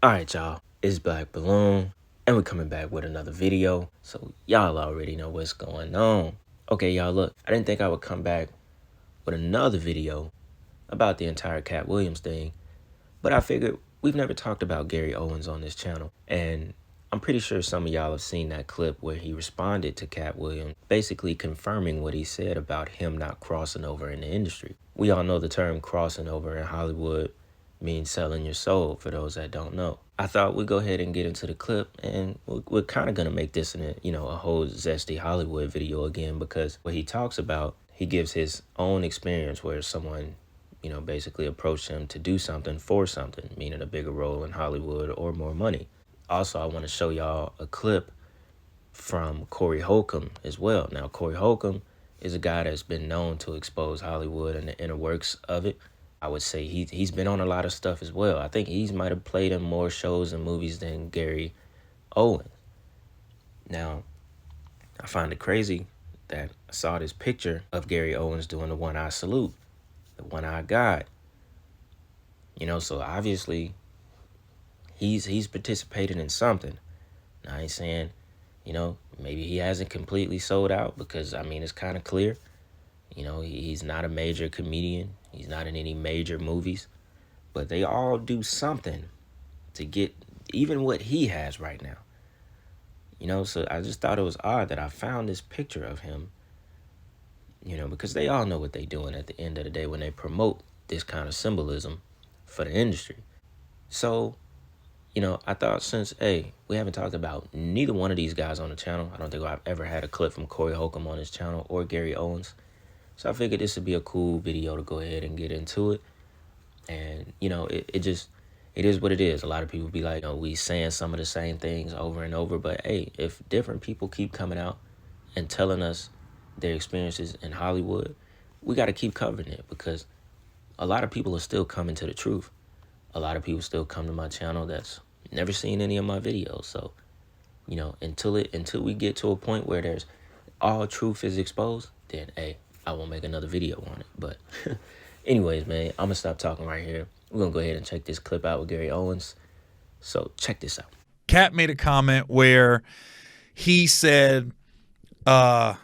Alright, y'all, it's Black Balloon, and we're coming back with another video, so y'all already know what's going on. Okay, y'all, look, I didn't think I would come back with another video about the entire Cat Williams thing, but I figured we've never talked about Gary Owens on this channel, and I'm pretty sure some of y'all have seen that clip where he responded to Cat Williams, basically confirming what he said about him not crossing over in the industry. We all know the term crossing over in Hollywood means selling your soul, for those that don't know. I thought we'd go ahead and get into the clip, and we're kind of going to make this a whole zesty Hollywood video again, because what he talks about, he gives his own experience where someone basically approached him to do something for something, meaning a bigger role in Hollywood or more money. Also, I want to show y'all a clip from Cory Holcomb as well. Now, Cory Holcomb is a guy that's been known to expose Hollywood and the inner works of it. I would say he's been on a lot of stuff as well. I think he might have played in more shows and movies than Gary Owen. Now, I find it crazy that I saw this picture of Gary Owens doing the one-eye salute, the one-eye God. So obviously he's participated in something. Now, I ain't saying, maybe he hasn't completely sold out, because, it's kind of clear. He's not a major comedian. He's not in any major movies. But they all do something to get even what he has right now. So I just thought it was odd that I found this picture of him, because they all know what they're doing at the end of the day when they promote this kind of symbolism for the industry. So, I thought, since, we haven't talked about neither one of these guys on the channel. I don't think I've ever had a clip from Cory Holcomb on his channel or Gary Owens. So I figured this would be a cool video to go ahead and get into it. And, it is what it is. A lot of people be like, we saying some of the same things over and over. But, if different people keep coming out and telling us their experiences in Hollywood, we got to keep covering it, because a lot of people are still coming to the truth. A lot of people still come to my channel that's never seen any of my videos. So, until we get to a point where there's all truth is exposed, then, I won't make another video on it. But anyways, man, I'm going to stop talking right here. We're going to go ahead and check this clip out with Gary Owens. So check this out. Cat made a comment where he said, why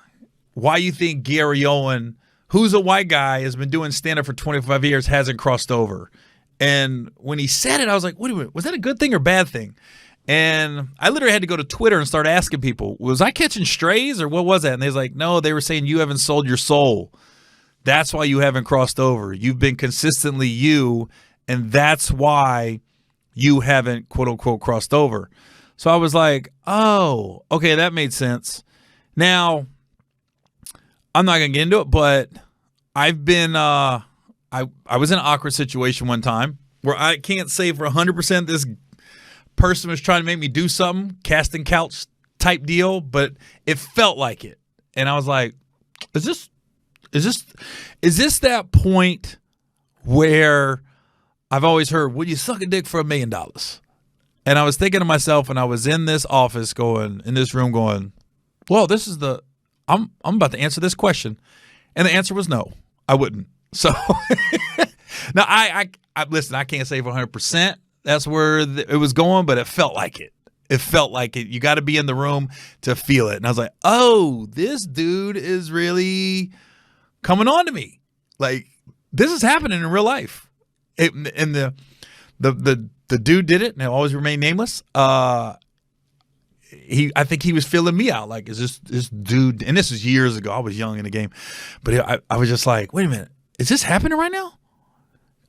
you think Gary Owen, who's a white guy, has been doing stand-up for 25 years, hasn't crossed over? And when he said it, I was like, wait a minute, was that a good thing or bad thing? And I literally had to go to Twitter and start asking people, was I catching strays or what was that? And they was like, no, they were saying you haven't sold your soul. That's why you haven't crossed over. You've been consistently you, and that's why you haven't, quote unquote, crossed over. So I was like, oh, okay, that made sense. Now, I'm not going to get into it, but I've been, I was in an awkward situation one time where I can't say for 100% this person was trying to make me do something, casting couch type deal, but it felt like it. And I was like, is this that point where I've always heard, would you suck a dick for $1 million? And I was thinking to myself, and I was in this office in this room going, well, this is I'm about to answer this question. And the answer was no, I wouldn't. So now I listen, I can't say for 100% that's where it was going, but it felt like it. It felt like it. You got to be in the room to feel it. And I was like, oh, this dude is really coming on to me. Like, this is happening in real life. And the dude did it, and he'll always remain nameless. I think he was feeling me out. Like, is this dude? And this was years ago. I was young in the game, but I was just like, wait a minute, is this happening right now?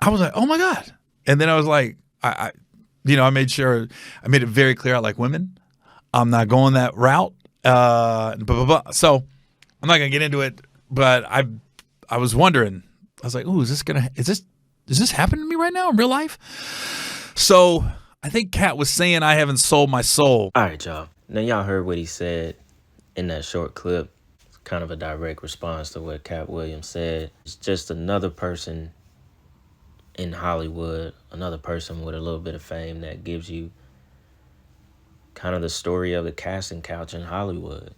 I was like, oh my God. And then I was like, I made sure I made it very clear I like women. I'm not going that route. Blah, blah, blah. So I'm not gonna get into it, but I was wondering. I was like, "Ooh, is this happening to me right now in real life?" So I think Kat was saying I haven't sold my soul. All right, y'all. Now y'all heard what he said in that short clip. It's kind of a direct response to what Cat Williams said. It's just another person in Hollywood, another person with a little bit of fame that gives you kind of the story of the casting couch in Hollywood.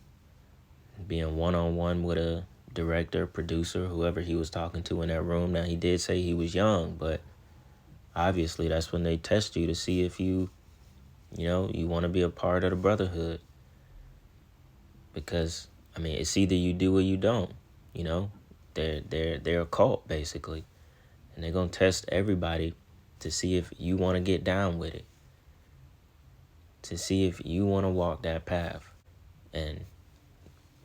Being one-on-one with a director, producer, whoever he was talking to in that room. Now, he did say he was young, but obviously that's when they test you to see if you You know, you want to be a part of the brotherhood. Because, I mean, it's either you do or you don't. You know, they're a cult, basically. And they're going to test everybody to see if you want to get down with it. To see if you want to walk that path. And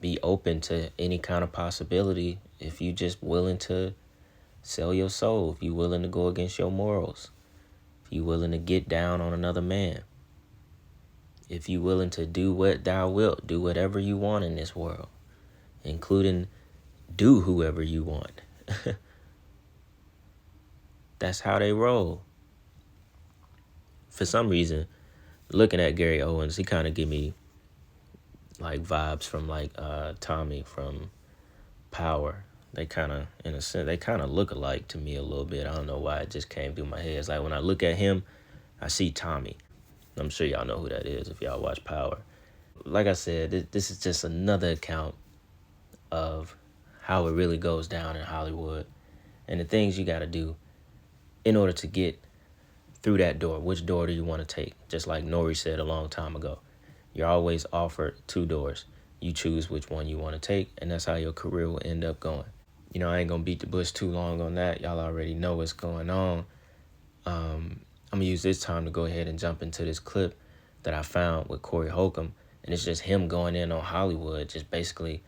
be open to any kind of possibility if you just willing to sell your soul, if you willing to go against your morals, if you willing to get down on another man, if you willing to do what thou wilt, do whatever you want in this world, including do whoever you want. That's how they roll. For some reason, looking at Gary Owens, he kind of give me like vibes from like Tommy from Power. They kind of, in a sense, they kind of look alike to me a little bit. I don't know why it just came through my head. It's like when I look at him, I see Tommy. I'm sure y'all know who that is if y'all watch Power. Like I said, this is just another account of how it really goes down in Hollywood and the things you got to do in order to get through that door. Which door do you want to take? Just like Nori said a long time ago, you're always offered 2 doors. You choose which one you want to take, and that's how your career will end up going. You know, I ain't gonna beat the bush too long on that. Y'all already know what's going on. I'm gonna use this time to go ahead and jump into this clip that I found with Cory Holcomb, and it's just him going in on Hollywood, just basically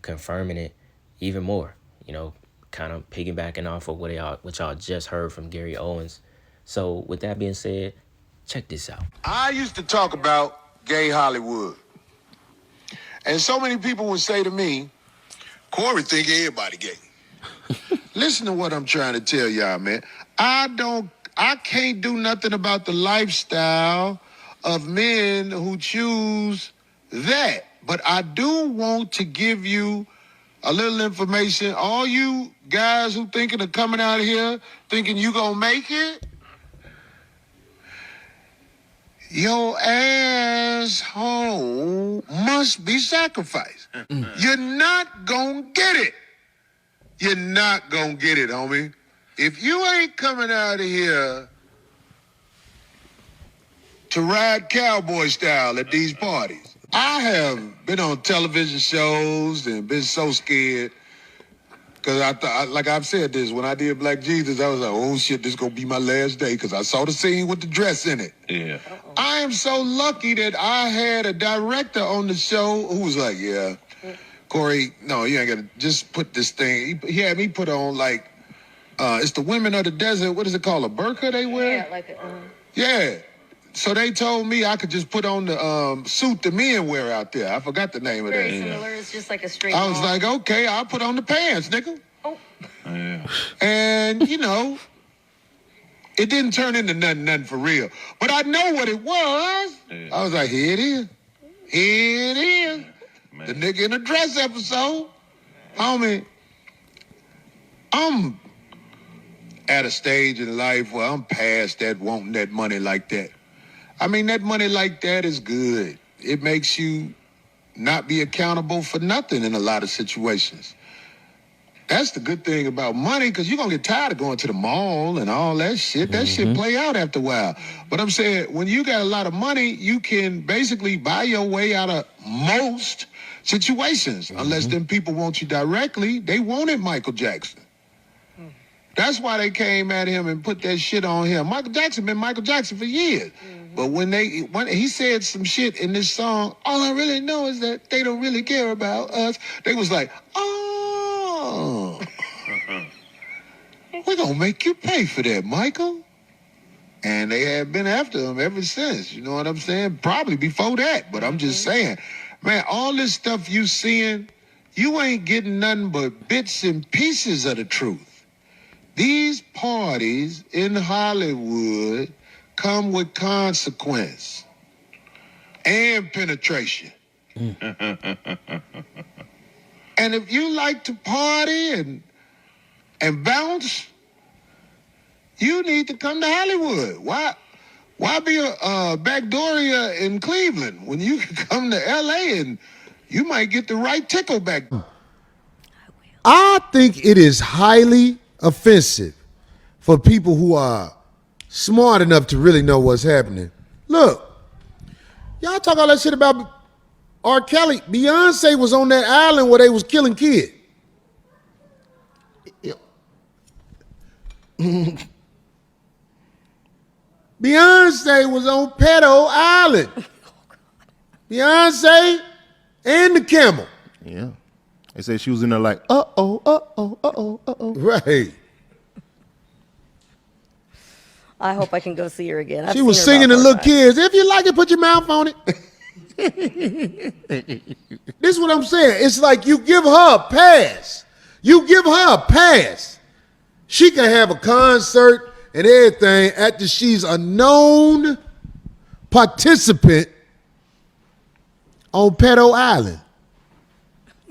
confirming it even more. You know, kind of piggybacking off of what y'all just heard from Gary Owens. So with that being said, check this out. I used to talk about gay Hollywood, and so many people would say to me, "Cory think everybody gay." Listen to what I'm trying to tell y'all, man. I can't do nothing about the lifestyle of men who choose that. But I do want to give you a little information. All you guys who thinking of coming out of here thinking you gonna make it, your asshole must be sacrificed. You're not gonna get it. You're not gonna get it, homie. If you ain't coming out of here to ride cowboy style at these parties. I have been on television shows and been so scared because I thought, like I've said this, when I did Black Jesus, I was like, oh shit, this is gonna be my last day because I saw the scene with the dress in it. Yeah. I am so lucky that I had a director on the show who was like, yeah, Cory, no, you ain't gonna just put this thing. He had me put on like, it's the women of the desert. What is it called? A burqa they wear? Yeah, like yeah. So they told me I could just put on the suit the men wear out there. I forgot the name of that. very similar. It's just like a straight. I was like, okay, I'll put on the pants, nigga. Oh. Yeah. And you know, it didn't turn into nothing for real. But I know what it was. Yeah. I was like, here it is. Here it is. Man. The nigga in the dress episode. Homie, I'm at a stage in life where I'm past that wanting that money like that. I mean, that money like that is good. It makes you not be accountable for nothing in a lot of situations. That's the good thing about money, because you're going to get tired of going to the mall and all that shit. That shit play out after a while. But I'm saying, when you got a lot of money, you can basically buy your way out of most situations. Unless them people want you directly. They wanted Michael Jackson. That's why they came at him and put that shit on him. Michael Jackson been Michael Jackson for years. But when he said some shit in this song, all I really know is that they don't really care about us. They was like, oh, we're going to make you pay for that, Michael. And they have been after him ever since. You know what I'm saying? Probably before that. But I'm just saying, man, all this stuff you seeing, you ain't getting nothing but bits and pieces of the truth. These parties in Hollywood come with consequence and penetration. And if you like to party and bounce, you need to come to Hollywood. Why be a backdooria in Cleveland when you can come to LA and you might get the right tickle back? I think it is highly offensive for people who are smart enough to really know what's happening. Look, Y'all talk all that shit about R. Kelly. Beyonce was on that island where they was killing kids. Beyonce was on Pedo Island. Beyonce and the camel. Yeah. They said she was in there like, uh-oh. Right. I hope I can go see her again. I've She was seen her singing to about little 4 times. kids. If you like it, put your mouth on it. This is what I'm saying. It's like you give her a pass. You give her a pass. She can have a concert and everything after she's a known participant on Pedo Island.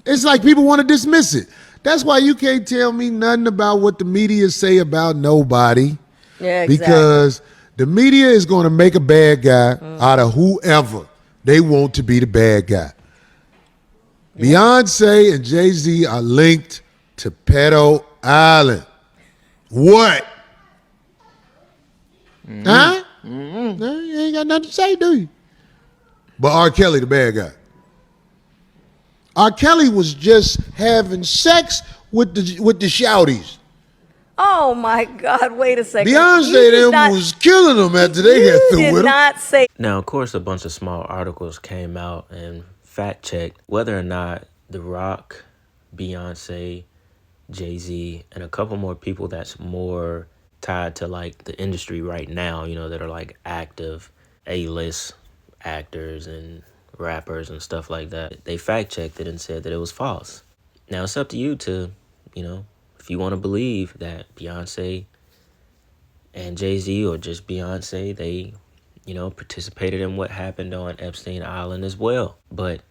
It's like people want to dismiss it. That's why you can't tell me nothing about what the media say about nobody. Yeah, exactly. Because the media is going to make a bad guy out of whoever they want to be the bad guy. Yeah. Beyonce and Jay-Z are linked to Pedo Island. What? Huh? No, you ain't got nothing to say, do you? But R. Kelly, the bad guy. R. Kelly was just having sex with the shouties. Oh my God! Wait a second. Beyonce them was killing them after they got through with did them. not say. Now, of course, a bunch of small articles came out and fact-checked whether or not The Rock, Beyonce, Jay-Z, and a couple more people that's more tied to, like, the industry right now, you know, that are, like, active A-list actors and rappers and stuff like that. They fact-checked it and said that it was false. Now, it's up to you to, you know, if you want to believe that Beyonce and Jay-Z, or just Beyonce, they, you know, participated in what happened on Epstein Island as well. But,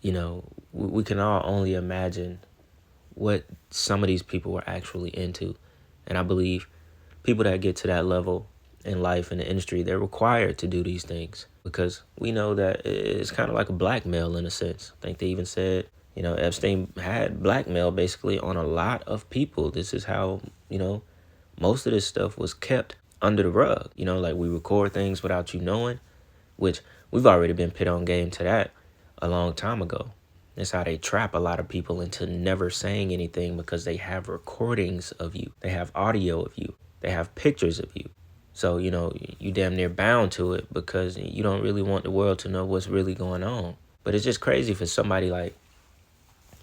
you know, we can all only imagine what some of these people were actually into. And I believe people that get to that level in life, in the industry, they're required to do these things, because we know that it's kind of like a blackmail in a sense. I think they even said, you know, Epstein had blackmail basically on a lot of people. This is how, you know, most of this stuff was kept under the rug. You know, like, we record things without you knowing, which we've already been put on game to that a long time ago. That's how they trap a lot of people into never saying anything, because they have recordings of you. They have audio of you. They have pictures of you. So, you know, you damn near bound to it, because you don't really want the world to know what's really going on. But it's just crazy for somebody like,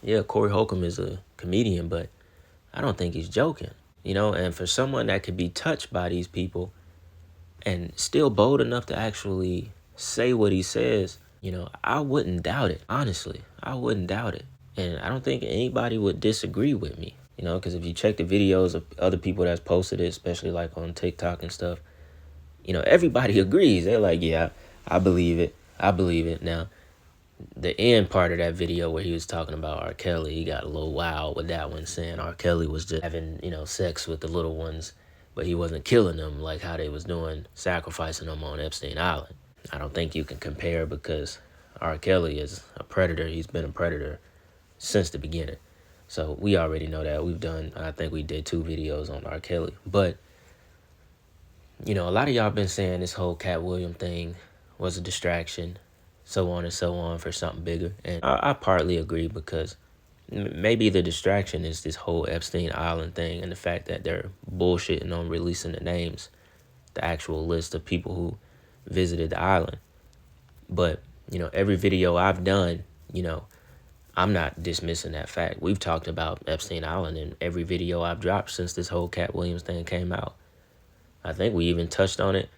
yeah, Cory Holcomb is a comedian, but I don't think he's joking. You know, and for someone that could be touched by these people and still bold enough to actually say what he says, you know, I wouldn't doubt it. Honestly, I wouldn't doubt it. And I don't think anybody would disagree with me, you know, because if you check the videos of other people that's posted it, especially like on TikTok and stuff, you know, everybody agrees. They're like, yeah, I believe it. I believe it. Now, the end part of that video where he was talking about R. Kelly, he got a little wild with that one, saying R. Kelly was just having, you know, sex with the little ones, but he wasn't killing them like how they was doing, sacrificing them on Epstein Island. I don't think you can compare, because R. Kelly is a predator. He's been a predator since the beginning. So we already know that. I think we did 2 videos on R. Kelly. But, you know, a lot of y'all been saying this whole Cat Williams thing was a distraction, so on and so on, for something bigger. And I partly agree, because maybe the distraction is this whole Epstein Island thing, and the fact that they're bullshitting on releasing the names, the actual list of people who visited the island. But, you know, every video I've done, you know, I'm not dismissing that fact. We've talked about Epstein Island in every video I've dropped since this whole Cat Williams thing came out. I think we even touched on it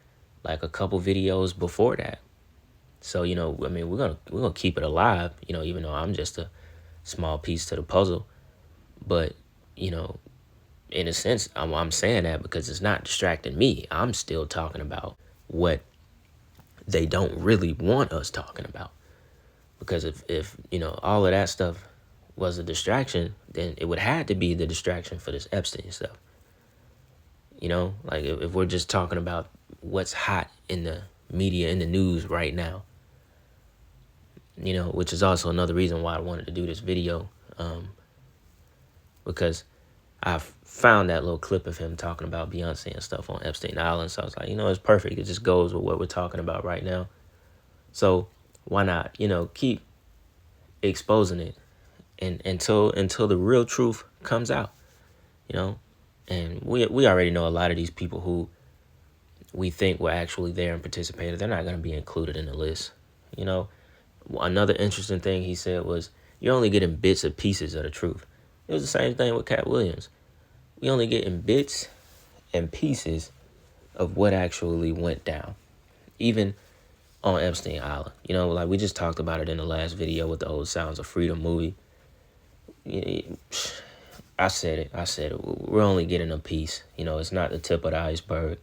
like a couple videos before that. So, you know, I mean, we're gonna keep it alive, you know, even though I'm just a small piece to the puzzle. But, you know, in a sense, I'm saying that because it's not distracting me. I'm still talking about what they don't really want us talking about. Because if you know, all of that stuff was a distraction, then it would have to be the distraction for this Epstein stuff. You know, like if we're just talking about what's hot in the media, in the news right now, you know, which is also another reason why I wanted to do this video, because I found that little clip of him talking about Beyonce and stuff on Epstein Island. So I was like, you know, it's perfect. It just goes with what we're talking about right now. So why not, keep exposing it and until the real truth comes out, And we already know a lot of these people who we think were actually there and participated, they're not going to be included in the list. Another interesting thing he said was, you're only getting bits and pieces of the truth. It was the same thing with Cat Williams. We only getting bits and pieces of what actually went down, even on Epstein Island. Like we just talked about it in the last video with the old Sounds of Freedom movie. I said it. We're only getting a piece. It's not the tip of the iceberg.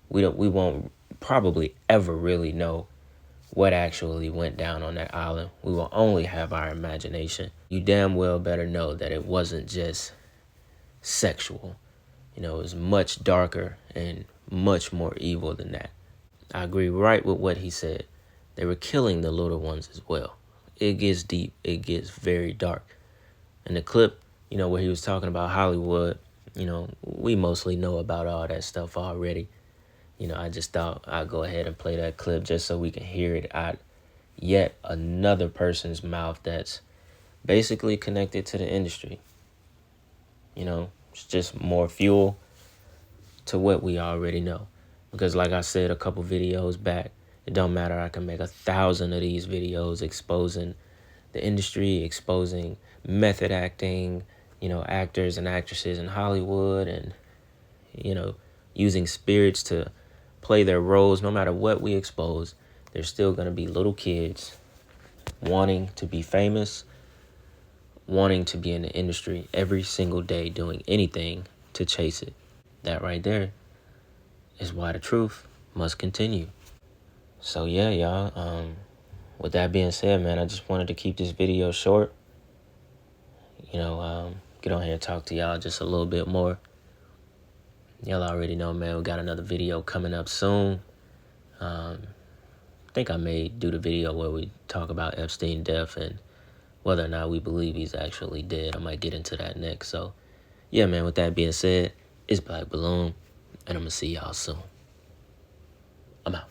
We won't probably ever really know what actually went down on that island. We will only have our imagination. You damn well better know that it wasn't just sexual. It was much darker and much more evil than that. I agree right with what he said. They were killing the little ones as well. It gets deep. It gets very dark. And the clip, where he was talking about Hollywood, we mostly know about all that stuff already. I just thought I'd go ahead and play that clip just so we can hear it out yet another person's mouth that's basically connected to the industry. It's just more fuel to what we already know. Because like I said a couple videos back, it don't matter. I can make 1,000 of these videos exposing the industry, exposing method acting, actors and actresses in Hollywood, and, using spirits to play their roles. No matter what we expose, there's still going to be little kids wanting to be famous, wanting to be in the industry every single day, doing anything to chase it. That right there is why the truth must continue. So yeah, y'all, with that being said, man, I just wanted to keep this video short. Get on here and talk to y'all just a little bit more. Y'all already know, man, we got another video coming up soon. I think I may do the video where we talk about Epstein's death and whether or not we believe he's actually dead. I might get into that next. So, yeah, man, with that being said, it's Black Balloon, and I'm going to see y'all soon. I'm out.